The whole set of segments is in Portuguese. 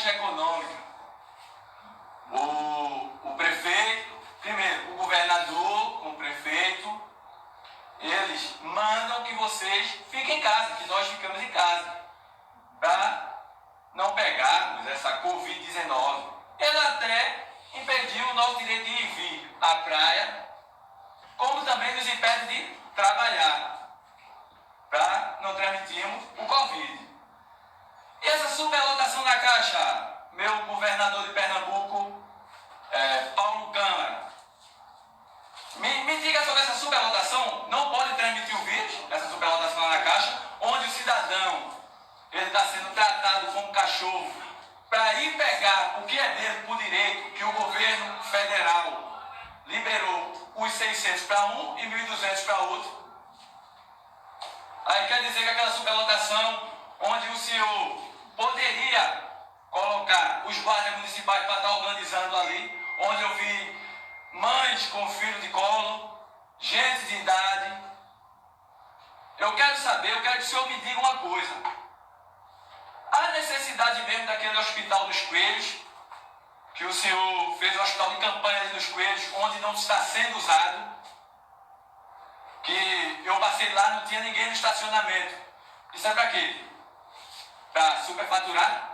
Caixa Econômica, o prefeito, primeiro, o governador com o prefeito, eles mandam que vocês fiquem em casa, que nós ficamos em casa, para não pegarmos essa Covid-19. Ele até impediu o nosso direito de ir e vir à praia, como também nos impede de trabalhar, para não transmitirmos o Covid. E essa superlotação na Caixa, meu governador de Pernambuco, Paulo Câmara, me diga sobre essa superlotação. Não pode transmitir o vírus, essa superlotação lá na Caixa, onde o cidadão ele está sendo tratado como cachorro para ir pegar o que é dele por direito, que o governo federal liberou os 600 para um e 1.200 para outro. Aí quer dizer que aquela superlotação onde o senhor poderia colocar os guardas municipais para estar organizando ali, onde eu vi mães com filho de colo, gente de idade. Eu quero saber, eu quero que o senhor me diga uma coisa. Há necessidade mesmo daquele hospital dos Coelhos, que o senhor fez um hospital de campanha ali dos Coelhos, onde não está sendo usado, que eu passei lá, não tinha ninguém no estacionamento. Isso é para quê? Para superfaturar?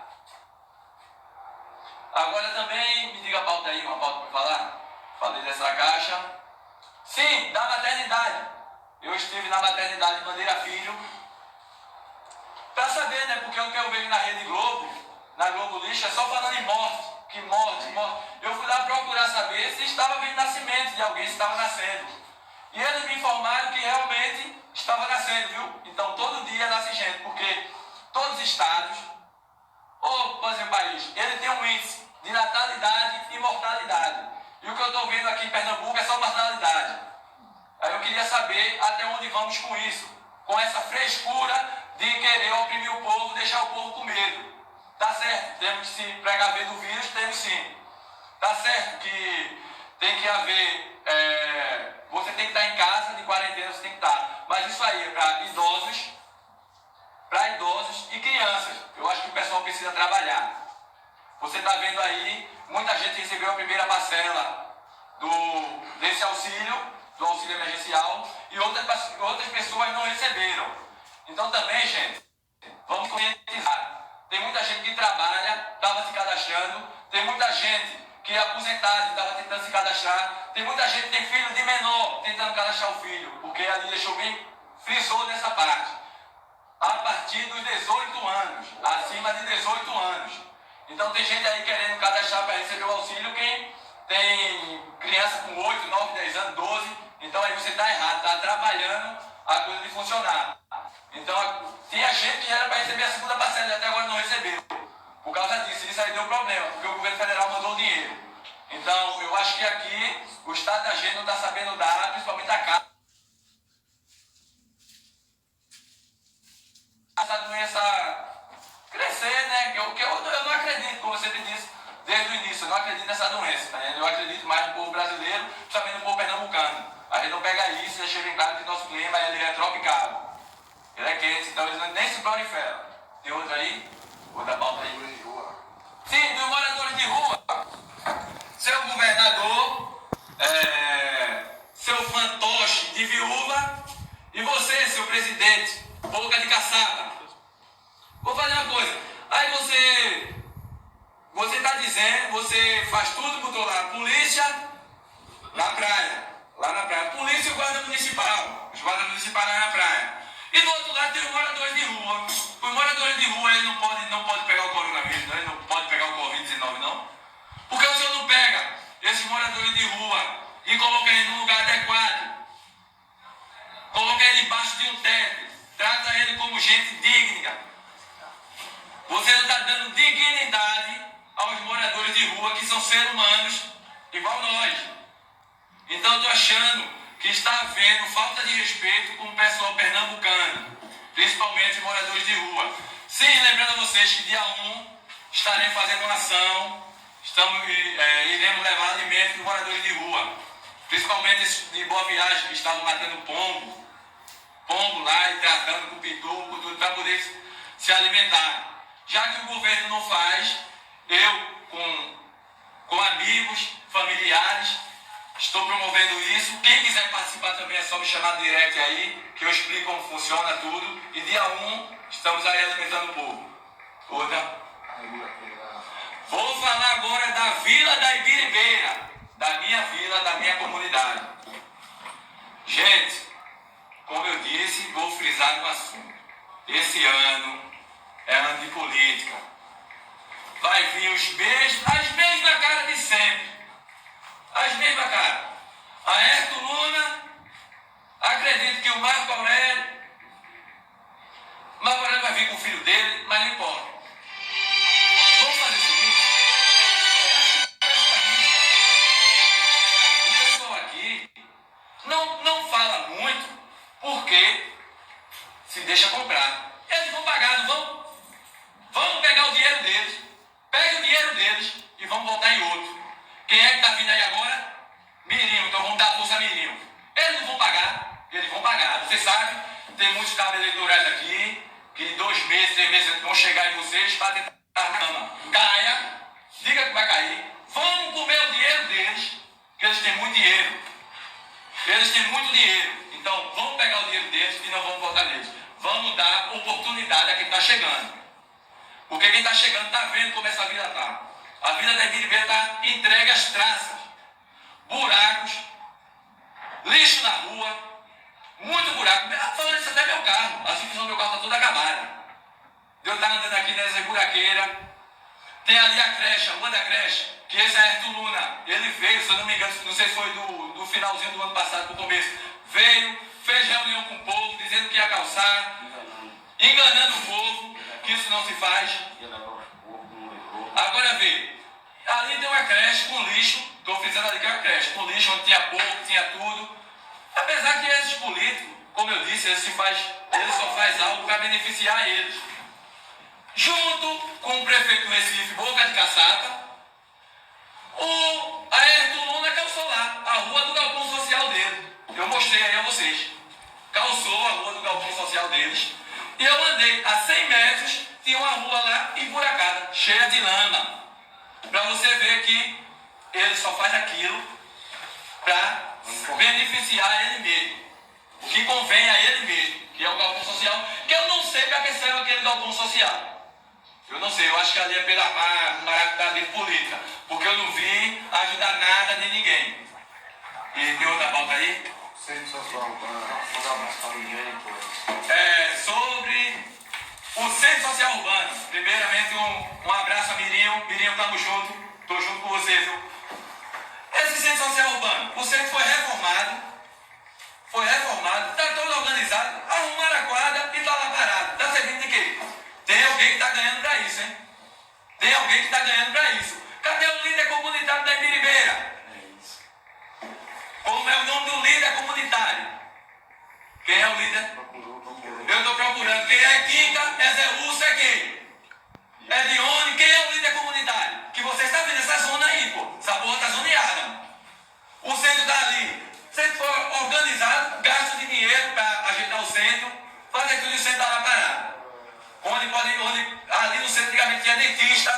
Agora também, me diga a pauta aí, uma pauta para falar. Falei dessa Caixa. Sim, da maternidade. Eu estive na maternidade Bandeira Filho, para saber, né? Porque o que eu vejo na Rede Globo, na Globo Lixo, é só falando em morte, que morte, morte. Eu fui lá procurar saber se estava vendo nascimento de alguém, se estava nascendo. E eles me informaram que realmente estava nascendo, viu? Então todo dia nasce gente, porque todos os estados, ou por exemplo, país, ele tem um índice de natalidade e mortalidade. E o que eu estou vendo aqui em Pernambuco é só mortalidade. Aí eu queria saber até onde vamos com isso, com essa frescura de querer oprimir o povo, deixar o povo com medo. Tá certo, temos que se precaver do vírus, temos sim. Tá certo que tem que haver, você tem que estar em casa, de quarentena você tem que estar. Mas isso aí é para idosos e crianças. Eu acho que o pessoal precisa trabalhar. Você está vendo aí, muita gente recebeu a primeira parcela desse auxílio, do auxílio emergencial, e outras pessoas não receberam. Então também, gente, vamos conscientizar. Tem muita gente que trabalha, estava se cadastrando, tem muita gente que é aposentada, estava tentando se cadastrar, tem muita gente que tem filho de menor tentando cadastrar o filho, porque ali deixou bem, frisou nessa parte. A partir dos 18 anos, acima de 18 anos. Então tem gente aí querendo cadastrar para receber o auxílio, quem tem criança com 8, 9, 10 anos, 12, então aí você está errado, está atrapalhando a coisa de funcionar. Então tinha gente que era para receber a segunda parcela e até agora não recebeu. Por causa disso, isso aí deu problema, porque o governo federal mandou o dinheiro. Então eu acho que aqui o estado da gente não está sabendo dar, principalmente a casa. Essa doença crescer, né? Eu não acredito, como você me disse desde o início, eu não acredito nessa doença, né? Eu acredito mais no povo brasileiro, principalmente no povo pernambucano. A gente não pega isso, deixa bem claro que nosso clima ele é tropical. Ele é quente, então eles nem se proliferam. Tem outra aí? Outra pauta aí? Sim, dos moradores de rua. Seu governador, seu fantoche de viúva, e você, seu presidente, boca de caçada. Vou fazer uma coisa. Aí você está dizendo, você faz tudo por lá. Polícia na praia, lá na praia. Polícia e o guarda municipal. Os guardas municipais lá na praia. E do outro lado tem os moradores de rua. Os moradores de rua eles não pode pegar o coronavírus, não? Ele não pode pegar o Covid-19, não? Porque o senhor não pega esses moradores de rua e coloca eles num lugar adequado. Coloca ele embaixo de um teto. Trata ele como gente digna. Você não está dando dignidade aos moradores de rua que são seres humanos igual nós. Então eu estou achando que está havendo falta de respeito com o pessoal pernambucano, principalmente os moradores de rua. Sim, lembrando a vocês que dia 1 estaremos fazendo uma ação, iremos levar alimentos para os moradores de rua, principalmente esses de Boa Viagem que estavam matando pombo lá e tratando com pitu, para poder se alimentar. Já que o governo não faz, eu, com amigos, familiares, estou promovendo isso. Quem quiser participar também é só me chamar no direct aí, que eu explico como funciona tudo. E dia 1, estamos aí alimentando o povo. Outra. Vou falar agora da Vila da Ibiribeira, da minha vila, da minha comunidade. Gente, como eu disse, vou frisar no assunto. Esse ano é ano de política. Vai vir as mesmas caras de sempre. As mesmas caras. Aécio Luna, acredito que o Marco Aurélio vai vir com o filho dele, mas não importa. Vamos fazer o seguinte. O pessoal aqui não fala muito porque se deixa comprar. Eles vão pagar, não vão? Vamos pegar o dinheiro deles. Pega o dinheiro deles e vamos voltar em outro. Quem é que está vindo aí agora? Mirinho, então vamos dar a força a Mirinho. Eles não vão pagar, eles vão pagar. Você sabe, tem muitos cabos eleitorais aqui, que 2 meses, 3 meses vão chegar em vocês para tentar na cama. Caia, diga que vai cair. Vamos comer o dinheiro deles, que eles têm muito dinheiro. Eles têm muito dinheiro. Então vamos pegar o dinheiro deles e não vamos votar neles. Vamos dar oportunidade a quem está chegando. Porque quem está chegando está vendo como essa vida está. A vida da Ibiribeira está entregue às traças. Buracos, lixo na rua, muito buraco. Falando isso até meu carro. A suspensão do meu carro está toda acabada. Eu estava andando aqui nessa buraqueira. Tem ali a creche, a rua da creche, que esse é Ayrton Luna. Ele veio, se eu não me engano, não sei se foi do finalzinho do ano passado para o começo. Veio, fez reunião com o povo, dizendo que ia calçar, enganando o povo, que isso não se faz. Agora vê, ali tem uma creche com lixo, estou frisando ali que é uma creche, com lixo, onde tinha pouco, tinha tudo. Apesar que esses políticos, como eu disse, eles só faz algo para beneficiar eles. Junto com o prefeito do Recife, Boca de Caçapa, o Ayrton Luna calçou lá, a rua do galpão social dele. Eu mostrei aí a vocês. Calçou a rua do galpão social deles. E eu andei a 100 metros, tinha uma rua lá emburacada, cheia de lama. Para você ver que ele só faz aquilo para beneficiar ele mesmo. O que convém a ele mesmo, que é o galpão social, que eu não sei para que serve aquele galpão social. Eu não sei, eu acho que ali é pela maracutaia de política, porque eu não vi ajudar nada nem ninguém. E tem outra pauta aí? Centro Social Urbano, vou dar um abraço para o Miguel depois. Sobre o Centro Social Urbano. Primeiramente, um abraço a Mirinho. Mirinho, tamo junto. Tô junto com você, viu? Esse Centro Social Urbano, o centro foi reformado, tá todo organizado, arrumaram a quadra e tá lá parado. Tá servindo de quê? Tem alguém que está ganhando para isso, hein? Tem alguém que está ganhando para isso. Cadê o líder comunitário da Ibiribeira? É isso. Como é o nome do líder comunitário? Quem é o líder? Procurou. Eu estou procurando. Quem é Quinta? É Zé Urso, é quem? É Dione? Quem é o líder comunitário? Que você está vendo essa zona aí, pô. Essa porra está zoneada, mano. O centro está ali. O centro foi organizado, gasto de dinheiro para ajeitar o centro, fazer tudo e o centro está lá parado. Onde ali no centro antigamente tinha dentista,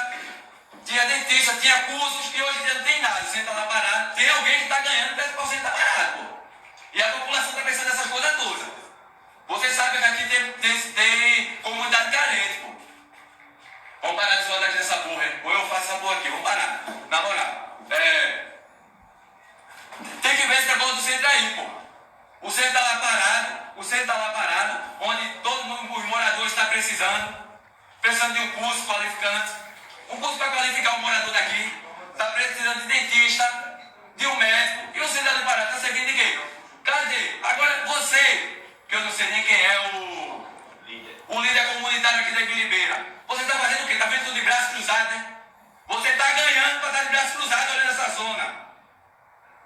tinha cursos, e hoje em dia não tem nada. O centro está lá parado. Tem alguém que está ganhando, parece que o centro está parado, pô. E a população está pensando nessas coisas todas. Você sabe que aqui tem comunidade carente, pô. Vamos parar de falar aqui nessa porra, hein? Ou eu faço essa porra aqui, vamos parar. Na moral. Tem que ver esse negócio do centro aí, pô. O centro está lá parado, onde todo mundo, os moradores estão precisando de um curso qualificante, um curso para qualificar o morador daqui, está precisando de dentista, de um médico, e o centro ali parado está servindo de quê? Cadê? Agora você, que eu não sei nem quem é o líder comunitário aqui da Ibiribeira, você está fazendo o quê? Está vendo tudo de braço cruzado, né? Você está ganhando para estar de braço cruzado olhando essa zona.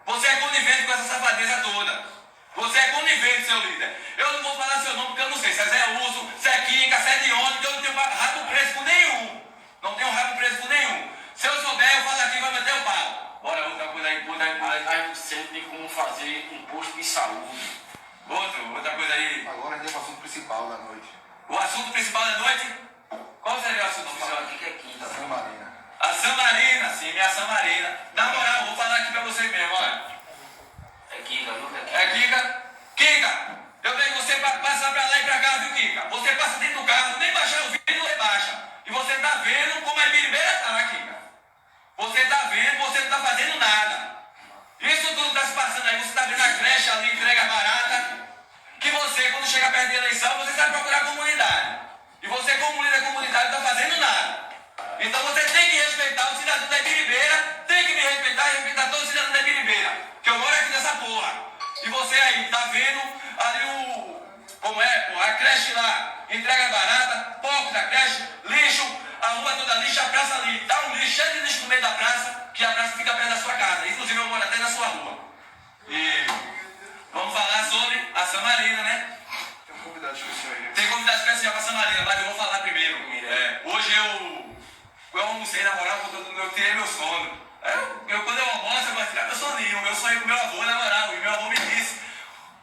Você é conivente com essa safadeza toda. Você é conivente, seu líder. Eu não vou falar seu nome porque eu não sei se é Zé Urso, se é Quinca, se é de onde, porque eu não tenho rabo preso com nenhum. Não tenho rabo preso com nenhum. Se eu souber, eu falo aqui e vai meter o pau. Bora, outra coisa aí, outra aí. A gente sempre tem como fazer um posto de saúde. Outra coisa aí. Agora a gente tem o assunto principal da noite. O assunto principal da noite? Qual seria o assunto principal? O que é quinta? Santa Marina. A assim, minha Samarina. Na moral, vou falar aqui pra vocês mesmo, olha. É Kika, viu? É Kika? Kika, eu tenho você pra passar pra lá e pra cá, viu, Kika? Você passa dentro do carro, nem baixar o vidro, não rebaixa. E você tá vendo como a biribeira tá, Kika. Você tá vendo, você não tá fazendo nada. Isso tudo tá se passando aí, você tá vendo a creche ali, entrega barata. Que você, quando chega perto da eleição, você sabe procurar comunidade. E você, como líder da comunidade, não tá fazendo nada. Então você tem que respeitar o cidadão da Ibiribeira, tem que me respeitar e respeitar todo cidadão da Ibiribeira. Que eu moro aqui nessa porra. E você aí, tá vendo ali como é, pô, a creche lá, entrega barata, porco da creche, lixo, a rua toda lixo, a praça ali. Tá um lixo, cheio de lixo no meio da praça, que a praça fica perto da sua casa. Inclusive eu moro até na sua rua. E vamos falar sobre a Samarina, né? Tem um convidado especial aí. Tem convidado especial pra Samarina, mas eu vou falar primeiro. Hoje eu almocei, na moral, eu tirei meu sono. Quando eu almoço, eu vou tirar meu soninho. Eu sonhei com meu avô, na moral, e meu avô me disse,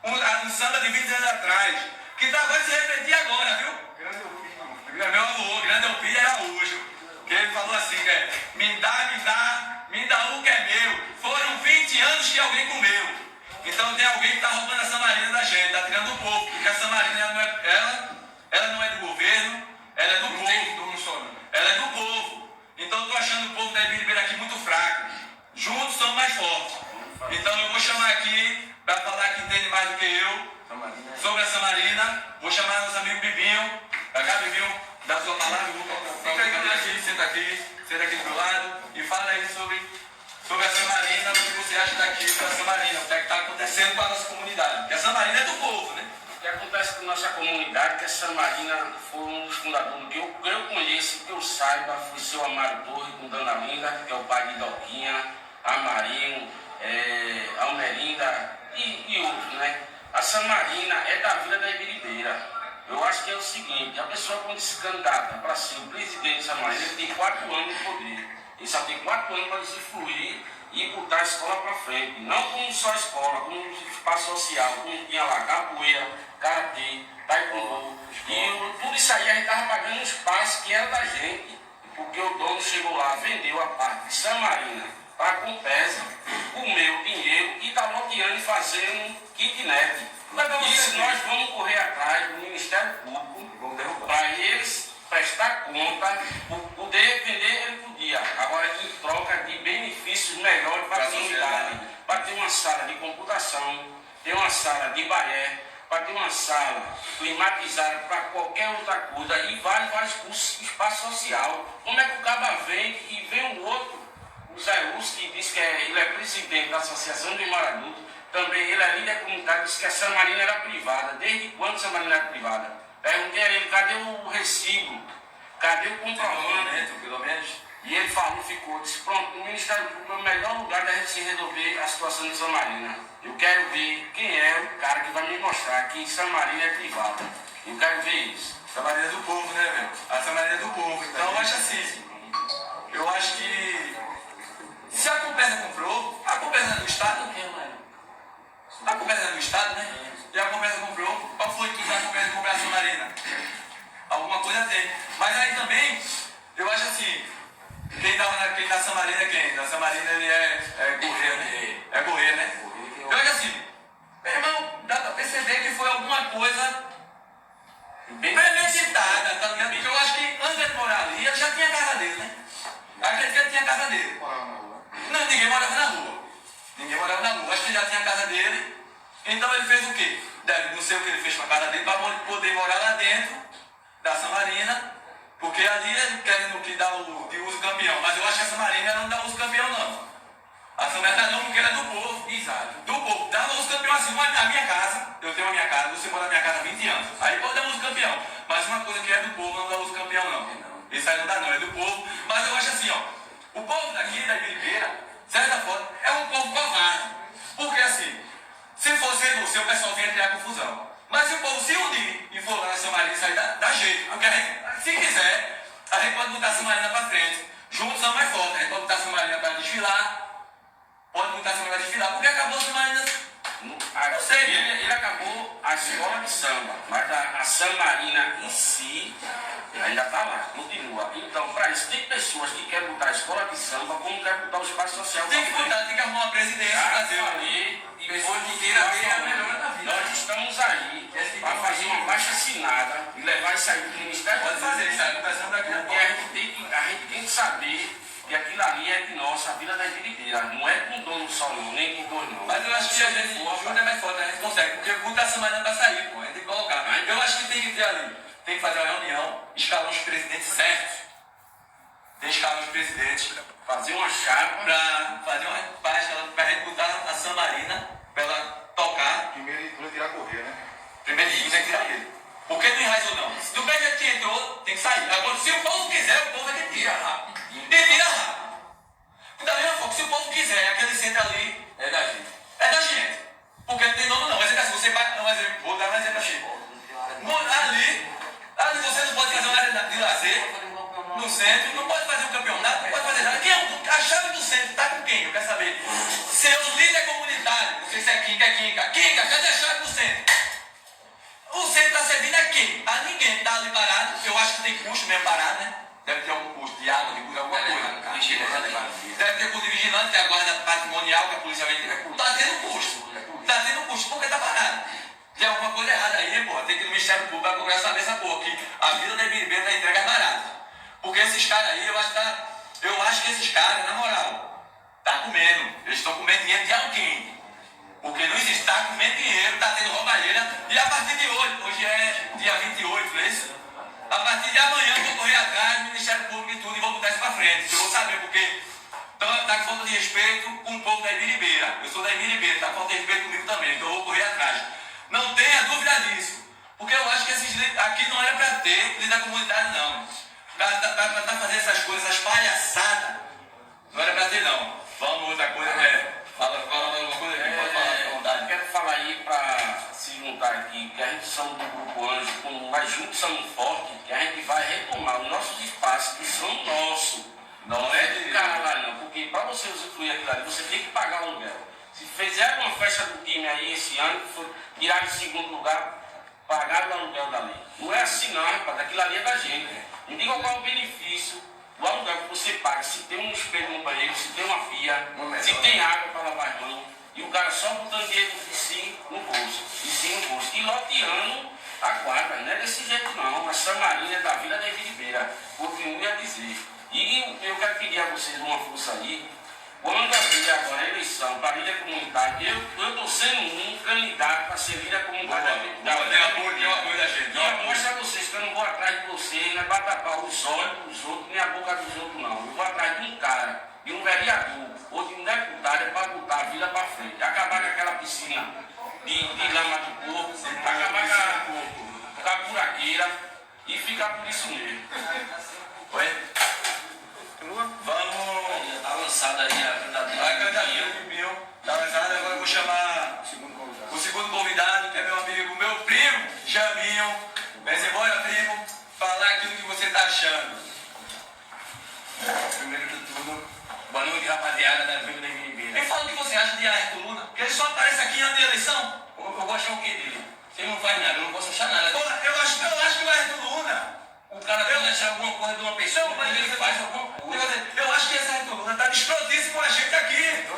um samba de 20 anos atrás, que vai se repetir agora, viu? Grande Elpinho. Meu avô, grande Elpinho Araújo, que ele falou assim, me dá o que é meu. Foram 20 anos que alguém comeu. Então tem alguém que está roubando a Samarina da gente, está tirando o povo, porque a Samarina ela não é do governo, ela é do povo. Ela é do povo. Então eu estou achando o povo da Ibiribeira aqui muito fraco. Juntos somos mais fortes. Então eu vou chamar aqui, para falar que entende mais do que eu, sobre a Samarina. Vou chamar nosso amigo Bibinho. Pra cá, Bibinho, dá a sua palavra. Fica aí, senta aqui do meu lado e fala aí sobre a Samarina, o que você acha daqui da Samarina, o que está acontecendo com a nossa comunidade. Porque a Samarina é do povo, né? O que acontece com a nossa comunidade, que a Samarina foi um dos fundadores, que eu conheço, que eu saiba, foi seu Amário Torres com Dona Linda, que é o pai de Doquinha, Amarinho, Almerinda e outros, né? A Samarina é da Vila da Ibiribeira. Eu acho que é o seguinte, a pessoa quando se candidata para ser o presidente de Samarina, ele tem 4 anos de poder. Ele só tem 4 anos para se fluir e botar a escola para frente. Não como só a escola, como um espaço social, como tinha lá capoeira, karatê, taekwondo. E tudo isso aí a gente estava pagando um espaço que era da gente. Porque o dono chegou lá, vendeu a parte de Samarina para a Compesa, comeu dinheiro e está loteando e fazendo kitnet. Isso nós vamos correr atrás do Ministério Público para eles prestar conta, poder vender ele podia. Agora, em troca de benefícios melhores para a comunidade, para ter uma sala de computação, ter uma sala de balé, para ter uma sala climatizada para qualquer outra coisa e vários cursos de espaço social. Como é que o caba vem e vem um outro, o Zé Lúcio, que diz que ele é presidente da Associação de Moradores, também ele é líder comunitário, disse que a Samarina era privada. Desde quando a Samarina era privada? Perguntei a ele, cadê o recibo? Cadê o comprovante? Pelo menos. E ele falou, disse, pronto, o Ministério Público é o melhor lugar da gente se resolver a situação de Samarina. Eu quero ver quem é o cara que vai me mostrar que Samarina é privada. Eu quero ver isso. Samarina é do povo, né, meu? A Samarina é do povo. Então eu acho assim, eu acho que se a Compesa comprou, a Compesa é do Estado, a Compesa é do Estado, né? E a Compesa comprou, qual foi que a Compesa comprou a Samarina? Alguma coisa tem. Mas aí também, eu acho assim, quem da Samarina é quem? Da Samarina ele é Correia, né? É Correia, né? Eu acho assim, meu irmão, dá pra perceber que foi alguma coisa premeditada, tá ligado? Porque eu acho que antes de morar ali, ele já tinha a casa dele, né? Acredito que ele tinha a casa dele. Não, ninguém morava na rua. Ninguém morava na rua. Acho que ele já tinha a casa dele. Então ele fez o quê? Não sei o que ele fez com a casa dele para poder morar lá dentro da Samarina. Porque ali ele querendo que dá de uso campeão. Mas eu acho que a Samarina ela não dá uso campeão, não. A Samarina não, porque ela é do povo. Exato. Do povo. Dá uso campeão assim. A minha casa, eu tenho a minha casa, você mora na minha casa há 20 anos. Aí pode dar uso campeão. Mas uma coisa que é do povo não dá uso campeão, não. Isso aí não dá, não. É do povo. Mas eu acho assim, ó. O povo daqui, da Ibiribeira, de certa forma, é um povo covarde. Porque assim, se fosse você, o pessoal vinha criar confusão. Mas se o povo se unir e for lá na Samarina, isso aí dá jeito. Porque a gente, se quiser, a gente pode botar a Samarina para frente. Juntos são mais fortes. A gente pode botar a Samarina para desfilar. Pode botar a Samarina para desfilar. Porque acabou a Samarina Ele acabou a escola de samba, mas a Samarina em si ainda está lá, continua. Então, para isso, tem pessoas que querem botar a escola de samba como querem botar o espaço social. Tem que botar, tem que arrumar uma presidência no Brasil. E pessoas que queiram ver a melhor da vida. Nós estamos aí para fazer uma baixa assinada e levar isso aí para o Ministério. Pode fazer isso aí, começando daqui a Porque a gente tem que saber que aquilo ali é de nossa, a Vila da Ibiribeira. Não é com dono só não, nem com dois não. Mas eu acho que a gente junto é mais forte, a gente consegue, porque o da semana vai sair, pô, a gente tem que colocar. Eu acho que tem que ter ali, tem que fazer uma reunião, escalar os presidentes certos. Tem que escalar os presidentes, Fazer uma chapa pra fazer uma página, pra gente botar a Samarina, pra ela tocar. Primeiro tirar a correr, né? Primeiro tem que tirar ele. Porque não enraizou não. Se do mesmo que entrou, tem que sair. Agora, se o povo quiser, o povo é que tira rápido. E tira rápido. Da mesma forma, se o povo quiser, aquele centro ali é da gente. É da gente. Porque não tem dono não. Mas é assim, você vai. Não, mas vou dar um exemplo assim. Ali você não pode fazer uma área de lazer no centro, não pode fazer um campeonato, não pode fazer nada. A chave do centro está com quem? Eu quero saber. Seu líder comunitário, não sei se é Quinca. Quinca, cadê a chave do centro? O centro está servindo a quem? A ninguém. Está ali parado. Eu acho que tem custo mesmo parado, né? Deve ter algum custo de água, de custo, alguma coisa. Deve ter custo de vigilante, que é a guarda patrimonial, que a polícia vai ter. Está tendo custo. Está tendo custo porque está parado. Tem alguma coisa errada aí, porra. Tem que ir no Ministério Público para cobrar essa mesa, porra. Que a Vila da Ibiribeira está entrega barata. Porque esses caras aí, eu acho que esses caras, na moral, tá comendo. Eles estão comendo dinheiro de alguém. Porque não existe, tá comendo dinheiro, tá tendo roubalheira. E a partir de hoje é dia 28, não é isso? A partir de amanhã eu vou correr atrás do Ministério Público e tudo e vou botar isso pra frente. Eu vou saber porque tá com falta de respeito com o povo da Ibiribeira. Eu sou da Ibiribeira, tá com falta de respeito comigo também, então eu vou correr atrás. Não tenha dúvida disso. Porque eu acho que aqui não era pra ter líder comunitário, não. Pra tá fazendo essas coisas, essas palhaçadas, não era pra ter, não. Vamos outra coisa, Fala alguma coisa aqui, pode falar, fica à vontade. Eu quero falar aí para se juntar aqui, que a gente somos do Grupo Anjo, mas juntos somos fortes, que a gente vai retomar os nossos espaços, que são nossos. Não é de cara lá não, porque para você usufruir aquilo ali, você tem que pagar o aluguel. Se fizer uma festa do time aí esse ano, tirar em segundo lugar, pagar o aluguel dali. Não é assim não, rapaz, aquilo ali é da gente. Não diga qual é o benefício do aluguel que você paga, se tem um espelho no banheiro, se tem uma pia, se tem água para lavar as mãos, e o cara só botando dinheiro de si no bolso, e loteando a quadra. Não é desse jeito não, a Samarina é da Vila da Ibiribeira, continue a dizer. E eu quero pedir a vocês uma força aí, quando abrir agora a eleição para líder comunitário, eu estou sendo um candidato para ser líder comunitário da apoio da gente. E eu mostro a vocês que eu não vou atrás de vocês, não é para tapar os olhos dos outros, nem a boca dos outros, não. Eu vou atrás de um cara, de um vereador, ou de um deputado, é para botar a vila para frente. Acabar com aquela piscina de lama de porco, acabar com a buraqueira e ficar por isso mesmo. Oi? Vamos. Está lançada aí a candidatura. A candidatura do Bill. Tá lançada, agora eu vou chamar o segundo convidado, que é meu amigo, meu primo, Jaminho. Vem embora, primo, falar aquilo que você tá achando. Primeiro de tudo, boa noite, rapaziada da Vila da Ibiribeira. Me fala o que você acha de Ayrton Luna, porque ele só aparece aqui antes da eleição. Eu vou achar o que dele? Você não faz nada, eu não posso achar nada. Porra, eu acho que o Ayrton Luna. O cara pode achar alguma coisa de uma pessoa, mas ele faz alguma coisa. Eu acho que esse Ayrton Luna tá de escrotice com a gente aqui.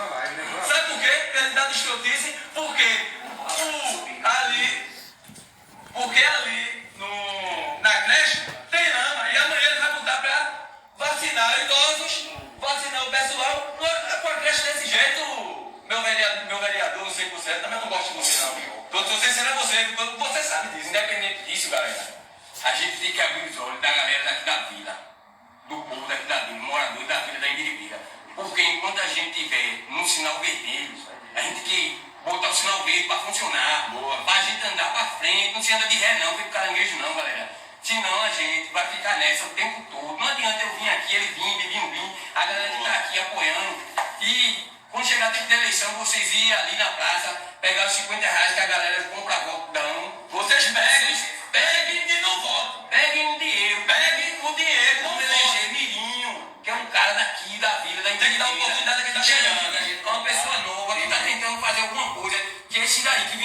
Sabe por quê? Ele tá de escrotice? Porque ali na creche tem lama e amanhã ele vai botar pra vacinar idosos, vacinar o pessoal. Com a creche desse jeito, meu vereador 100%, também não gosto de você não. Tô sincero a você sabe disso. Independente disso, galera, a gente tem que abrir os olhos da galera daqui da vila, do povo daqui da vila, moradores da Vila da Ibiribeira. Porque enquanto a gente tiver no sinal vermelho, a gente tem que botar o sinal verde para funcionar, para a gente andar para frente, não se anda de ré não, vem pro caranguejo não, galera. Senão a gente vai ficar nessa o tempo todo. Não adianta eu vir aqui, ele vir, a galera que está aqui apoiando. E quando chegar tempo de eleição, vocês irem ali na praça, pegar os R$50 que a galera compra voto dão. Vocês peguem e não votam. Peguem o dinheiro, Vamos eleger Mirinho, que é um cara daqui da Vila da Ibiribeira. Tem que dar oportunidade a quem tá chegando. É uma pessoa nova que está tentando fazer alguma coisa, que esse daí, que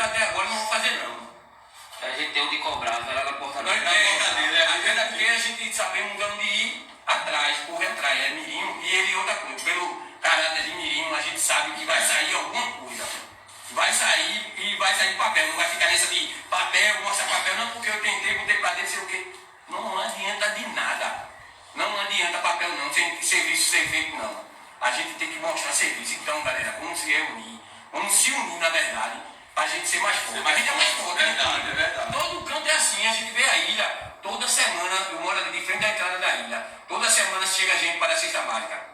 fizeram até agora, não vão fazer não. A gente tem o de cobrar, vai lá na porta Não é brincadeira, até porque a gente sabemos de onde ir atrás, correr atrás, é Mirinho, e ele outra coisa, pelo caráter de Mirinho, a gente sabe que vai sair alguma coisa. Vai sair e vai sair papel, não vai ficar nessa de papel, mostra papel, não porque eu tentei, botei pra dentro, sei o quê. Não adianta de nada. Não adianta papel não, sem serviço ser feito não. A gente tem que mostrar serviço. Então, galera, vamos se reunir, vamos se unir na verdade, pra gente ser mais forte. A gente é mais forte, É verdade. Todo canto é assim, a gente vê a ilha, toda semana, eu moro ali de frente à entrada da ilha, toda semana chega gente para a cesta básica.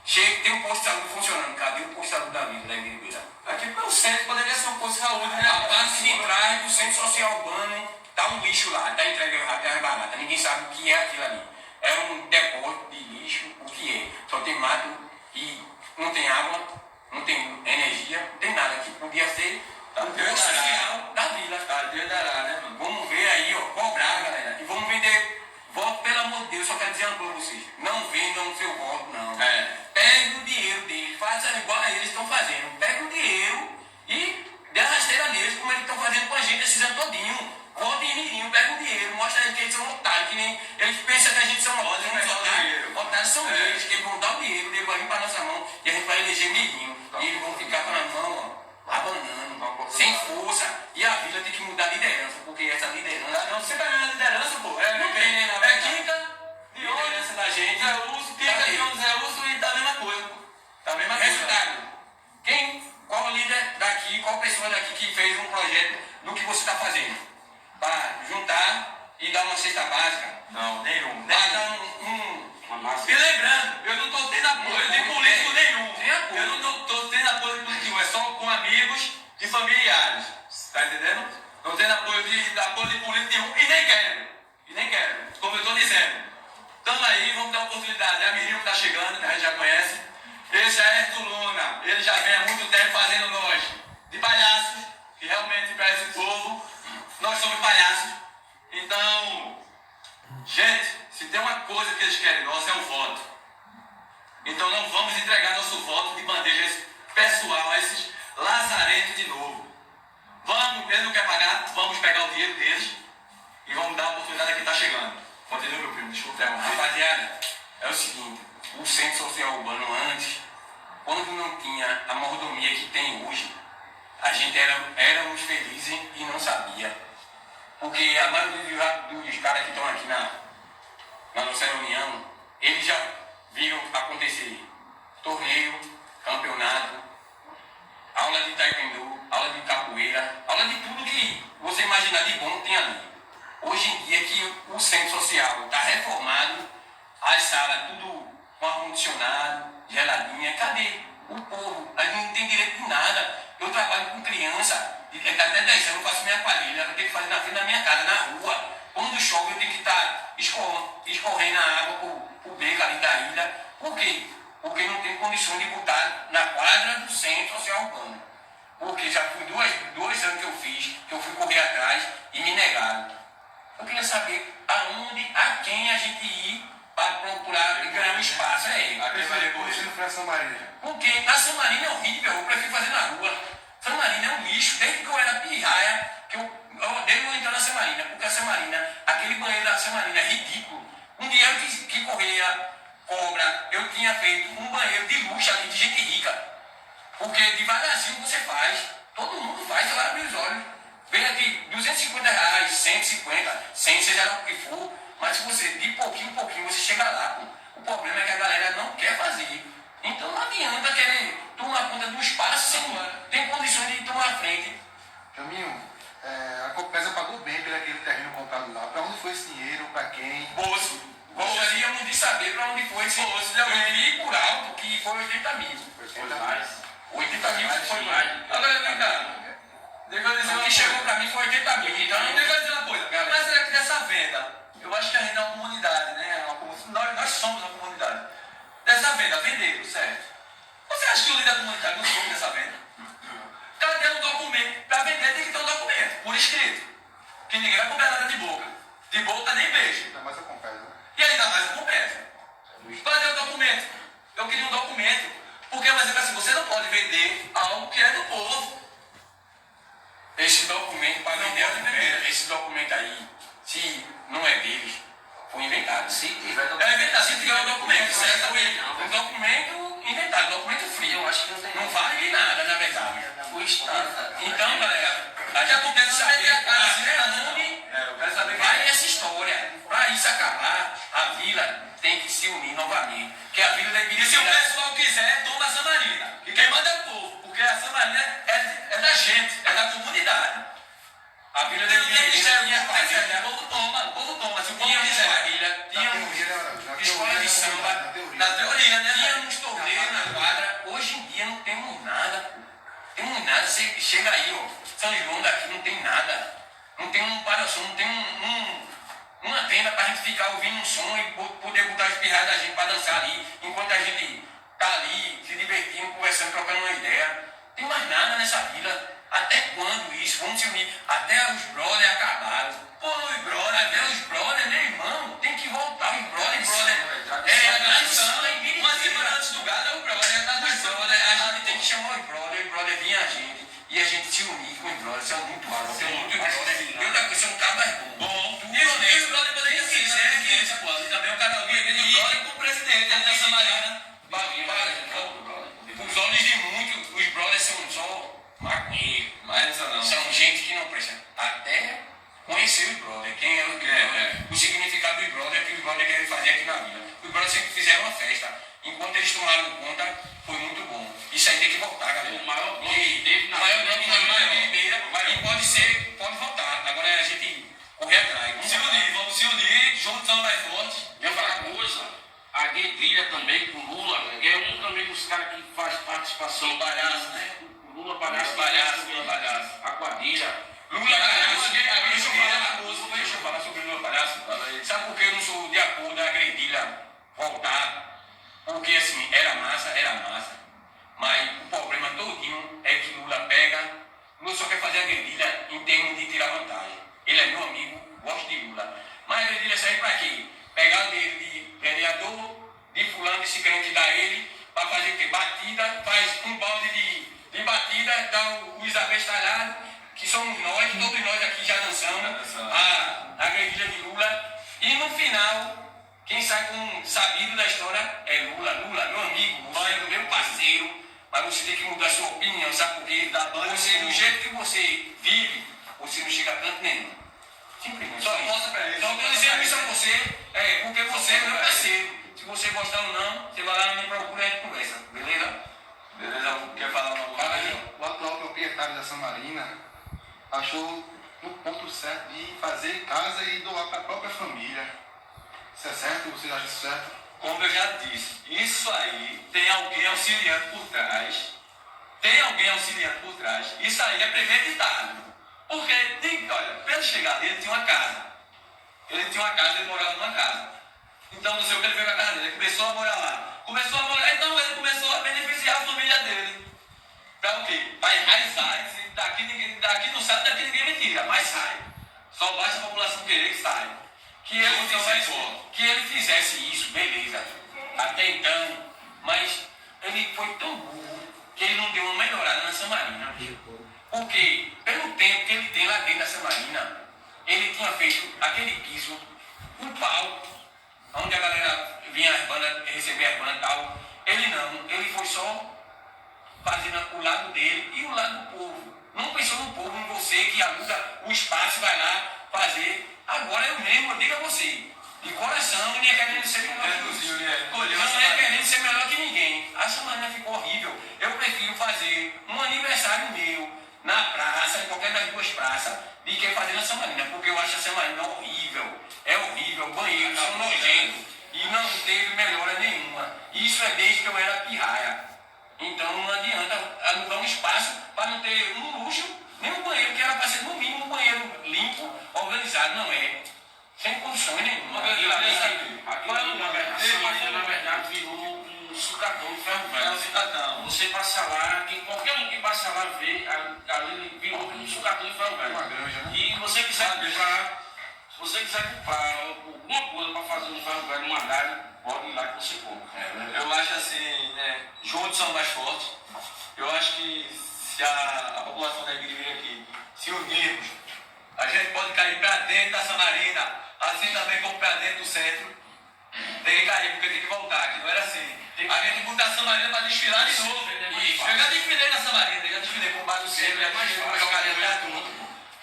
Chega, tem um posto de saúde funcionando, cadê o posto de saúde da vida, da Igreja? Aqui pelo centro poderia ser um posto de saúde, né? A parte de trás do centro social urbano, tá um lixo lá, tá entregue a terra barata, ninguém sabe o que é aquilo ali. É um depósito de lixo, o que é? Só tem mato e não tem água, não tem energia, não tem nada aqui. Podia ser Tá o posto social da vila. Tá, Deus dará, né, mano? Vamos ver aí, ó, cobrar, galera. E vamos vender voto, pelo amor de Deus, só quero dizer uma coisa pra vocês. Não vendam o seu voto, não. É. Pegue o dinheiro deles, faça igual a eles estão fazendo. Pegue o dinheiro e dê a rasteira neles, como eles estão fazendo com a gente esses anos todinho. Vote em Mirinho, pega o dinheiro, mostra a eles que eles são otários, que nem eles pensam que a gente são otários, pegar o otários. dinheiro. Otários são É. eles, que eles vão dar o dinheiro, o dinheiro vai vir para nossa mão e a gente vai eleger Mirinho. E eles vão ficar com a mão, ó, abanando, sem força. E a vila tem que mudar a liderança, porque essa liderança. Não, você tá vendo a liderança, pô? Não tem, né, na É verdade. Kika, de Liderança da gente. Zé Lúcio, Kika, de onde Zé Lúcio e tá a mesma coisa, pô. Tá a mesma coisa. Resultado. Qual líder daqui, qual pessoa daqui que fez um projeto do que você está fazendo? Para juntar e dar uma cesta básica. Não, nenhum. Para dar uma massa. E lembrando, eu não estou tendo apoio de político nenhum. Tem apoio. Eu não estou tendo apoio de político nenhum, é só com amigos e familiares. Tá entendendo? Não tendo apoio de político nenhum e nem quero. E nem quero. Como eu estou dizendo. Estamos aí, vamos dar oportunidade. É a Mirinho que está chegando, que a gente já conhece. Esse é Ayrton Luna. Ele já vem há muito tempo fazendo nós de palhaços, que realmente para esse povo, nós somos palhaços. Então, gente, se tem uma coisa que eles querem nós é o voto. Então não vamos entregar nosso voto de bandeja pessoal a esses lazarentos de novo. Vamos, ele não quer pagar, vamos pegar o dinheiro deles e vamos dar a oportunidade a quem está chegando. Continua, meu primo, desculpa. Rapaziada, é o seguinte, o centro social urbano antes, quando não tinha a mordomia que tem hoje, a gente éramos felizes e não sabia. Porque a maioria dos caras que estão aqui na nossa reunião, eles já viram acontecer torneio, campeonato, aula de taekwondo, aula de capoeira, aula de tudo que você imaginar de bom tem ali. Hoje em dia que o centro social está reformado, as salas tudo com ar-condicionado, geladinha, cadê o povo? A gente não tem direito de nada. Eu trabalho com criança, até 10 anos eu faço minha quadrilha, eu tenho que fazer na frente da minha casa, na rua. Quando chove eu tenho que estar escorrendo a água pro beco ali da ilha. Por quê? Porque não tem condições de botar na quadra do centro social urbano. Porque já fui dois anos que eu fiz, que eu fui correr atrás e me negaram. Eu queria saber aonde, a quem a gente ir para procurar ganhar um espaço. É ele. Aqui vai recorrer. Você não foi a São Marina? Porque a São Marina é horrível, eu prefiro fazer na rua. São Marina é um lixo, desde que eu era pirraia, que eu odeio eu entrar na São Marina, porque a São Marina, aquele banheiro da São Marina é ridículo. Um dia eu que corria cobra, eu tinha feito um banheiro de luxo ali, de gente rica. Porque devagarzinho você faz, todo mundo faz, você vai abrir os olhos. Vem aqui, R$250, 150, 100, seja lá o que for, mas se você, de pouquinho em pouquinho, você chega lá, pô. O problema é que a galera não quer fazer. Então não adianta querer tomar conta do espaço sem tem condições de tomar a frente. Caminho, a Copesa pagou bem pelo aquele terreno comprado lá. Para onde foi esse dinheiro? Para quem? Bolso. Gostaríamos de saber para onde foi esse bolso. Eu vi por alto que foi 80 mil. Foi mais. 80 mil foi mais. Agora, vem cá. Deixa eu dizer O uma que coisa. chegou para mim foi 80 mil. Então, Deixa eu dizer uma coisa. Galera. Mas é que dessa venda, eu acho que a gente é uma comunidade, né? Nós somos uma comunidade. Dessa venda, venderam, certo? Você acha que o líder da comunidade não soube dessa venda? Cadê o documento? Para vender tem que ter um documento, por escrito. Que ninguém vai comprar nada de boca. De boca nem beijo. Ainda mais a Copesa. E ainda mais a compensa. Cadê o documento? Eu queria um documento. Porque, por exemplo, assim, você não pode vender algo que é do povo. Se tiver É verdade, se tiver um documento, certamente. não. Um documento inventado, um documento frio. Eu acho que não tem. Não vale de nada, na verdade. O Estado. Então, galera, a gente não quer saber até onde Eu quero saber vai essa história. Para isso acabar, a vila tem que se unir novamente. Que a vila deveria. E se o pessoal quiser, toma a Samarina. E quem manda é o povo, porque a Samarina é da gente, é da comunidade. A vila Não tem ministério deveria público, o povo toma, o povo toma. Se o povo Tínhamos quiser. família, tínhamos escola de samba, Na teoria, né? tínhamos torneio na quadra. Hoje em dia não temos nada. Temos nada. Você chega aí, ó. São João daqui não tem nada. Não tem um para-som, não tem uma tenda pra gente ficar ouvindo um som e poder botar as pirradas da gente pra dançar ali, enquanto a gente tá ali se divertindo, conversando, trocando uma ideia. Não tem mais nada nessa vila. Até quando isso? Vamos se unir. Até os brothers acabaram. Pô, os brother, Até os brothers, meu irmão, tem que voltar. Os brothers, é a a tradição tradição. é em Uma semana antes do gado é o brother, é a os tradição. brothers, a gente tem que chamar os brothers vinha a gente. E a gente se unir com os brothers, isso é muito alto. Tem muito brother. E outra coisa, são cabas bons. E os brother poderiam ser, né? Que esse, pô. Também o cara alguém vem do brother com o presidente da Samarina. Os olhos de muitos, os brothers são só maconheiros. Mas não. São gente que não presta. Até conhecer os brothers. Quem é o brother? O significado dos brothers é que os brothers querem fazer aqui na vila. Os brothers sempre fizeram uma festa. Enquanto eles tomaram conta, foi muito bom. Isso aí tem que voltar, galera. O maior bloco E teve na o maior bloco Vila na Vila Maior. Ribeira. E pode ser, pode voltar. Agora é a gente correr atrás. Vamos se unir, juntos são mais fortes. Eu falar uma coisa, a Guedrilha também, com o Lula, é um também dos caras que faz participação. Palhaço, né? O Lula palhaço. Lula palhaço. A quadrilha. Lula palhaço, deixa eu falar sobre o Lula palhaço. Sabe por que eu não sou de acordo da Gredilha voltar? Porque assim, era massa. Mas o problema todinho é que Lula Lula só quer fazer a Gredilha em termos de tirar vantagem. Ele é meu amigo, gosto de Lula. Mas a Gredilha serve pra quê? Pegar o dele de vereador, de fulano, de ciclante, dá ele, pra fazer o quê? Batida, faz um balde de batida, dá os abestalhados, que somos nós, todos nós aqui já dançamos a Gredilha de Lula. E no final, quem sai com sabido da história é Lula, meu amigo, você é meu parceiro, mas você tem que mudar sua opinião, sabe por quê? Você, do jeito que você vive, você não chega a canto nenhum. Simplesmente. Só mostra pra ele. Então, eu tô dizendo isso a você, porque você é meu parceiro. Se você gostar ou não, você vai lá e me procura e a gente conversa, beleza? Beleza? Quer falar uma coisa? Aí, o atual proprietário da Samarina achou no ponto certo de fazer casa e doar para a própria família. Isso é certo? Vocês acham isso certo? Como eu já disse, isso aí tem alguém auxiliando por trás. Isso aí é premeditado. Porque, olha, para ele chegar ali, ele tinha uma casa. Ele morava numa casa. Então, não sei o que ele fez com a casa dele. Ele começou a morar lá. Então ele começou a beneficiar a família dele. Para o quê? Para enraizar. Daqui não sai, daqui ninguém me tira, mas sai. Só basta a população querer que sai. Que ele fizesse isso, beleza. Até então, mas ele foi tão burro que ele não deu uma melhorada na Samarina. Porque, pelo tempo que ele tem lá dentro da Samarina, ele tinha feito aquele piso, um pau, onde a galera vinha as bandas, receber as bandas e tal. Ele não, ele foi só fazendo o lado dele e o lado do povo. Não pensou no povo, em você que aluga o espaço e vai lá fazer. Agora eu mesmo, eu digo a você, de coração, ninguém querendo ser melhor que ninguém. A Samarina ficou horrível. Eu prefiro fazer um aniversário meu na praça, em qualquer das duas praças, de que fazer na Samarina, porque eu acho a Samarina horrível. É horrível, banheiros são nojentos e não teve melhora nenhuma. Isso é desde que eu era pirraia. Então não adianta alugar um espaço para não ter um luxo, nem um banheiro, que era para ser no mínimo um banheiro limpo, organizado, não é. Sem condições nenhuma. Aquilo, na verdade, virou um sucatão de ferro velho. Você passa lá, qualquer um que passa lá vê, ali virou um sucatão de ferro velho. Uma granja, né? E se você quiser comprar alguma coisa para fazer um ferro velho, uma área, pode ir lá que você compra. Eu acho assim, né, juntos são mais fortes. Eu acho que se a população da igreja aqui se unirmos, a gente pode cair para dentro da Samarina, assim também como para dentro do centro, Tem que cair porque tem que voltar, que não era assim. A gente botar a Samarina pra desfilar de novo. Isso. Eu já desfilei na Samarina, já desfilei com o Bar do Centro, já desfilei com a jogaria atrás tudo.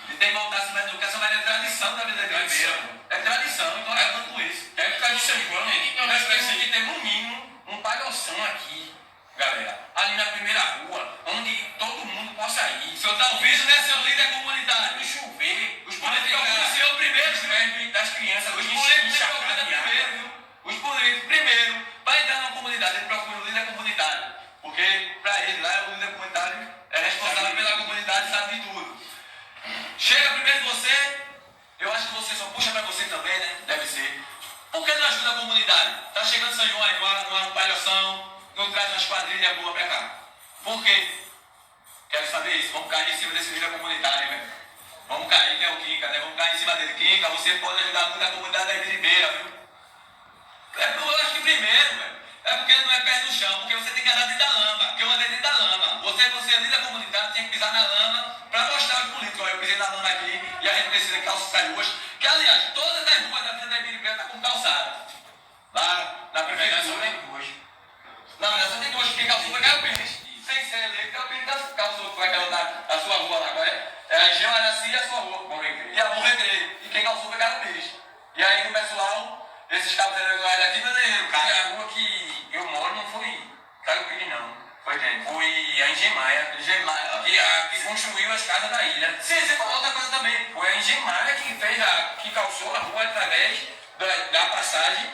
E tem que voltar a Samarina, porque a Samarina é tradição da vida da igreja. É tradição, então acabando com isso. É por causa de São João, né? Nós precisamos de ter no mínimo um palhoção aqui, galera. Ali na primeira rua, onde todo mundo possa ir. O senhor tá ouvindo, né, seu líder comunitário? Quando chover, Os políticos procuram o senhor primeiro, viu? das crianças, Os políticos procuram primeiro, viu? Os políticos, primeiro, para entrar na comunidade, ele procura o líder comunitário. Porque, para ele, lá, o líder comunitário é responsável pela comunidade, sabe de tudo. Chega primeiro você, eu acho que você só puxa para você também, né? Deve ser. Por que não ajuda a comunidade? Tá chegando São João aí, uma palhação, não traz umas quadrilhas boas para cá. Por quê? Quero saber isso. Vamos cair em cima desse líder comunitário, velho. Vamos cair, que é o Quinca, né? Vamos cair em cima dele. Quinca, você pode ajudar muito a comunidade da Ibiribeira, viu? Eu acho que primeiro, velho, é porque não é pé no chão, porque você tem que andar dentro da lama, porque eu andei dentro da lama. Você é líder comunitário, tem que pisar na lama para mostrar aos políticos. Ó, eu pisei na lama aqui e a gente precisa de calçadas ruas, que aliás, todas as ruas da vida da Ibiribeira estão com calçada. Lá na prefeitura. Não, essa tem duas, porque calçou vai cair o pênis. Sem ser eleito, é o pênis da calçou que vai cair a sua rua lá agora. É a Engenho Araci e a sua rua. Bom Recreio. E a Bom Recreio. E quem calçou vai cair o pênis. E aí no pessoal, esses cabos irregulares aqui, brasileiro, cara. E a rua que eu moro não foi Caio Pires, não. Foi quem? Foi a Engemaia. Que construiu as casas da ilha. Sim, você falou outra coisa também. Foi a Engemaia que calçou a rua através da passagem,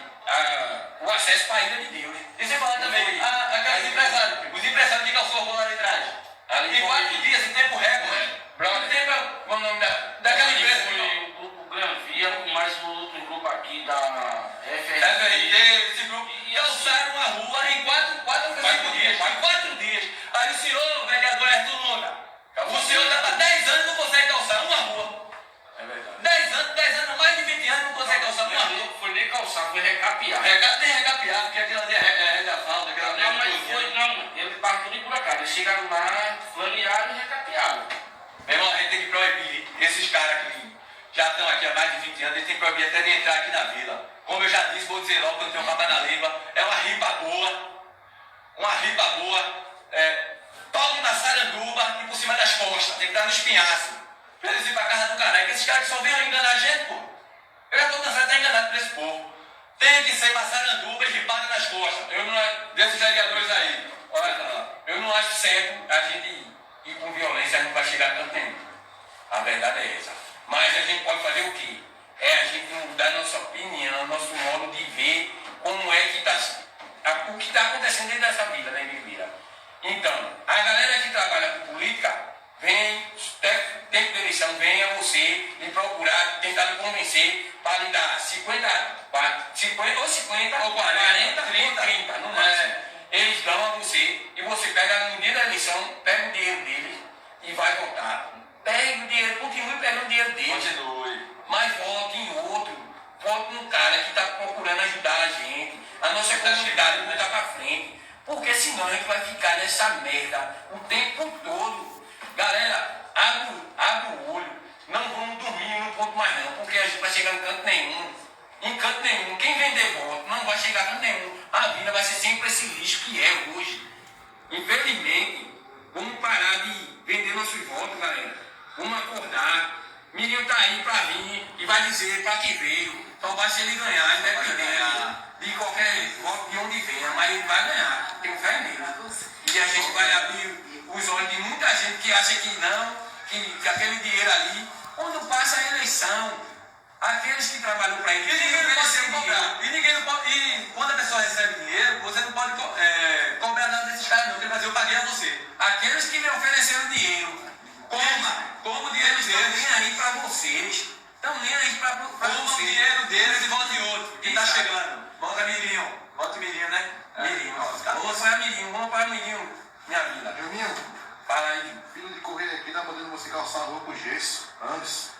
o acesso para a Ilha de Deus. E você falou também, aqueles empresários, os empresários que calçou a rua lá de trás. Ali Em 4 dias, em tempo recorde. Quanto tempo é o nome Daquela empresa. Foi o grupo Granvia, mais um outro grupo aqui da FRD, esse grupo, calçaram a rua em 4 dias. Em 4 dias. Aí o senhor, vereador Arthur Luna, o senhor está há 10 anos e não consegue calçar uma rua. É verdade. 10 anos, mais de 20 anos não consegue calçar uma rua. Não foi nem calçar, foi recapear. Nem recapear, porque aquilo ali é da falta, aquilo ali Não, mas foi, não, ele partiu de por acaso. Eles chegaram lá, planearam e recapearam. Meu irmão, a gente tem que proibir esses caras que já estão aqui há mais de 20 anos, eles têm que proibir até de entrar aqui na vila. Como eu já disse, vou dizer logo que eu tenho um papo na língua, é uma ripa boa, palmo na saranduba e por cima das costas, tem que dar no espinhaço, pra eles ir pra casa do caralho, que esses caras que só vêm enganar a gente, pô. Eu já tô cansado de estar enganado por esse povo. Tem que ser uma saranduba e ripada nas costas, desses vereadores aí. Olha, eu não acho certo a gente ir com violência, não vai chegar a tanto tempo. A verdade é essa. Mas a gente pode fazer o quê? É a gente mudar nossa opinião, nosso modo de ver como é que o que está acontecendo dentro dessa vila, da Ibiribeira. Então, a galera que trabalha com política, vem, tempo de eleição, venha você me procurar, tentar me convencer para lhe dar 50 ou 40, 30 no máximo. Eles dão a você e você pega no dia da eleição, pega o dinheiro deles e vai votar. Pegue o dinheiro, continue pegando o dinheiro deles. Continue. Mas vote em outro. Vote num cara que está procurando ajudar a gente. A nossa comunidade não está para frente. Porque senão a gente vai ficar nessa merda o tempo todo. Galera, abre o olho. Não vamos dormir num ponto mais não. Porque a gente vai chegar em canto nenhum. Em canto nenhum. Quem vender voto não vai chegar em canto nenhum. A vida vai ser sempre esse lixo que é hoje. Infelizmente, vamos parar de vender nossos votos, galera. Vamos acordar. Mirinho tá aí pra vir e vai dizer pra que veio. Só basta ele ganhar, independente de qualquer voto de onde venha, mas ele vai ganhar. Tenho fé nele. E a gente vai abrir os olhos de muita gente que acha que não, que aquele dinheiro ali, quando passa a eleição, aqueles que trabalham para ele, Ninguém pode cobrar. E quando a pessoa recebe dinheiro, você não pode cobrar nada desses caras não, porque ele vai dizer, eu paguei a você. aqueles que lhe ofereceram dinheiro, Como o dinheiro eles estão deles, nem aí para vocês. Estão nem aí para como o vocês. dinheiro deles e vote em outro, que tá Exato. chegando. Volta Mirinho. Vote Mirinho, né? Mirinho. Vamos Vamos para Mirinho, minha vida. Juninho, Fala aí. filho de correio aqui, tá mandando você calçar a rua com gesso, Anderson.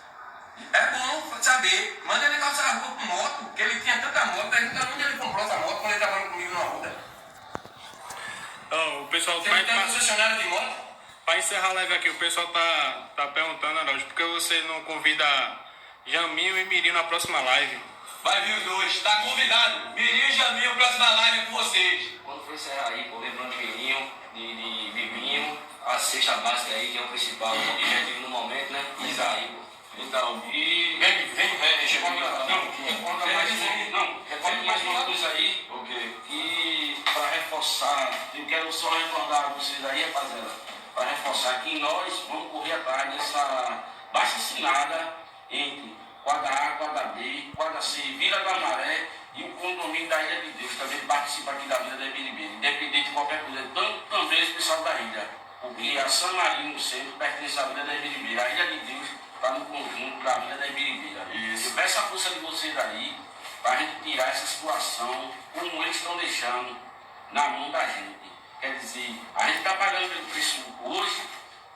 É bom saber. Manda ele calçar a rua com moto, que ele tinha tanta moto. Pergunta onde ele comprou essa moto quando ele trabalhou comigo na rua. Ó, o pessoal Você tem um concessionário de moto? para encerrar a live aqui, o pessoal tá perguntando, Araújo, por que você não convida Jaminho e Mirinho na próxima live? Vai vir os dois. Tá convidado. Mirinho e Jamil, próxima live com vocês. Quando for encerrar aí, pô, lembrando de Mirinho, de Bibinho, a cesta básica aí, que é o principal objetivo no momento, né? Isso aí, pô. Então, e... Recorda mais uma coisa aí, que para reforçar, eu quero só recordar vocês aí, rapaziada, para reforçar que nós vamos correr atrás dessa baixa assinada entre quadra A, quadra B, quadra C, Vila da Maré e o condomínio da Ilha de Deus, também participa aqui da Vila da Ibiribeira, independente de qualquer coisa, tanto também esse pessoal da ilha, porque a San Marino no centro pertence à Vila da Ibiribeira, a Ilha de Deus está no conjunto da Vila da Ibiribeira. Eu peço a força de vocês aí, para a gente tirar essa situação, como eles estão deixando na mão da gente. Quer dizer, a gente está pagando pelo preço hoje,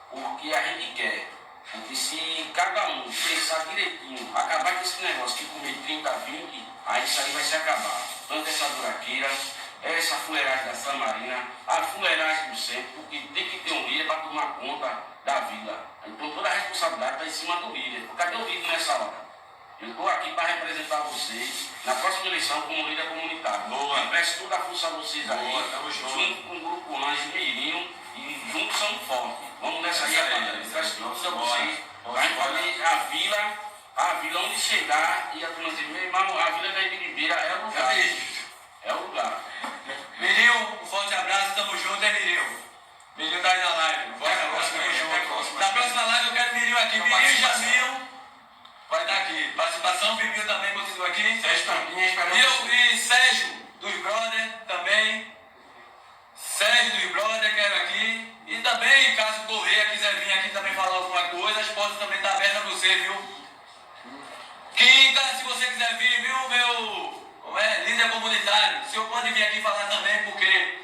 porque a gente quer. Porque se cada um pensar direitinho, acabar com esse negócio de comer 30, 20, aí isso aí vai se acabar. Tanto essa buraqueira, essa fuleiragem da San Marina, a fuleiragem do centro, porque tem que ter um líder para tomar conta da vila. Então toda a responsabilidade está em cima do líder. Cadê o líder nessa hora? Eu estou aqui para representar vocês na próxima eleição como líder comunitário. Boa. Eu peço toda a força a vocês aí, Boa, tamo junto. junto com o Grupo Anjo Mirinho, e juntos somos fortes. Vamos nessa aí, rapaziada. Eu peço todos a vocês. A gente pode a vila onde chegar e a turma dizer, meu irmão, a Vila da Ibiribeira é o lugar. É o lugar. Mirinho, um forte abraço, tamo junto, hein, Mirinho? Mirinho tá aí na live. Forte abraço, tamo junto. Na próxima live eu quero Mirinho aqui. Mirinho e Jamil vai estar aqui. Participação, Bibinho também continua aqui. Sérgio Tampinha esperando. E Sérgio, dos Brother, também. Sérgio dos Brother, quero aqui. E também, caso Correia quiser vir aqui também falar alguma coisa, as portas também estão abertas para você, viu? Quinta, se você quiser vir, viu, meu líder comunitário, o senhor pode vir aqui falar também, porque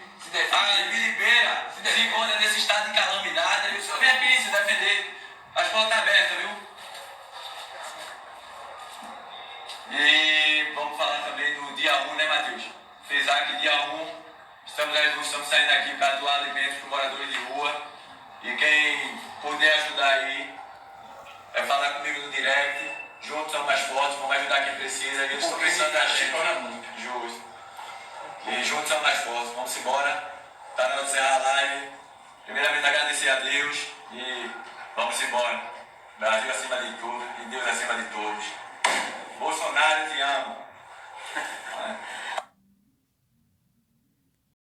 a Ibiribeira se encontra nesse estado de calamidade. O senhor vem aqui se defender. As portas estão abertas, viu? E vamos falar também do dia 1, né, Matheus? FESAC dia 1. Estamos saindo aqui para doar alimentos para moradores de rua. E quem puder ajudar aí, vai falar comigo no direct. Juntos somos mais fortes, vamos ajudar quem precisa. Eles estão precisando da gente. Justo. E juntos somos mais fortes. Vamos embora. Tá na hora de encerrar a live. Primeiramente agradecer a Deus e vamos embora. Brasil acima de tudo e Deus acima de todos. Bolsonaro, eu te amo.